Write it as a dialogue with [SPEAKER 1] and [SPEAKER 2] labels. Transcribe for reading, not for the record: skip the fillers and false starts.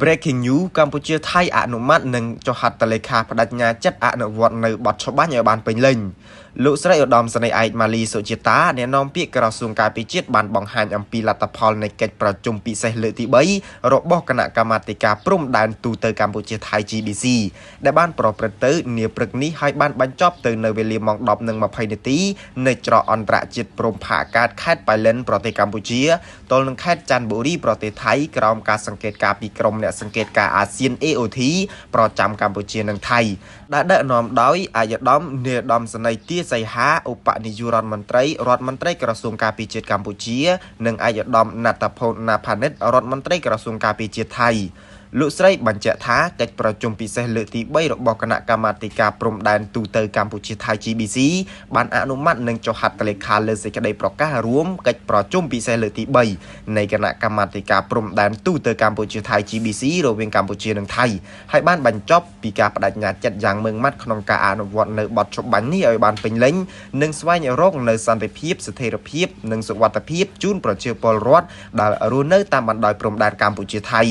[SPEAKER 1] Breaking News កម្ពុជាថៃអនុម័តនិងចុះហត្ថលេខាបដិញ្ញាចិត្តអនុវត្តនៅបទច្បាប់ឲ្យបានពេញលេញលោកស្រីឧត្តមសេនីយ៍ឯកម៉ាលីសុជាតាអ្នកនាំពាក្យក្រសួងការពារជាតិបានបង្ហាញអំពីលទ្ធផលនៃកិច្ចប្រជុំពិសេសលើកទី3របស់គណៈកម្មាធិការព្រំដែនទូតកម្ពុជាថៃ GBC ដែលបានប្រព្រឹត្តទៅនាព្រឹកនេះហើយបានបញ្ចប់ទៅនៅវេលាម៉ោង 10:20 នាទីនៅច្រកអន្តរជាតិព្រំផាអាកាសខេត្តប៉ៃលិនប្រទេសកម្ពុជាទល់នឹងខេត្តច័ន្ទបុរីប្រទេសថៃក្រោមការសង្កេតការពីក្រុមអ្នកសង្កេតការអាស៊ាន AOT ប្រចាំកម្ពុជានិងថៃដែលដឹកនាំដោយអាយដាមនាយឧត្តមសេនីយ៍ទាសីហាឧបនាយករដ្ឋមន្ត្រីក្រសួងការពារជាតិកម្ពុជានិងអាយដាមណត្តភូណាផានិតរដ្ឋមន្ត្រីក្រសួងការពារជាតិថៃលោកស្រីបញ្ជាក់ថាកិច្ចប្រជុំពិសេសលើកទី3របស់គណៈកម្មាធិការព្រំដែនទូតកម្ពុជាថៃ GBC បានអនុម័តនិងចុះហត្ថលេខាលើសេចក្តីប្រកាសរួមកិច្ចប្រជុំពិសេសលើកទី3នៃគណៈកម្មាធិការព្រំដែនទូតកម្ពុជាថៃ GBC រវាងកម្ពុជានិងថៃហើយបានបញ្ចប់ពីការបដិញ្ញាចិត្តយ៉ាងម៉ឺងម៉ាត់ក្នុងការអនុវត្តនៅបទច្បាប់នេះឲ្យបានពេញលេញនិងស្វែងរកនៅសន្តិភាពស្ថិរភាពនិងសុវត្ថិភាពជូនប្រជាពលរដ្ឋដែលរស់នៅតាមបណ្ដោយព្រំដែនកម្ពុជាថៃ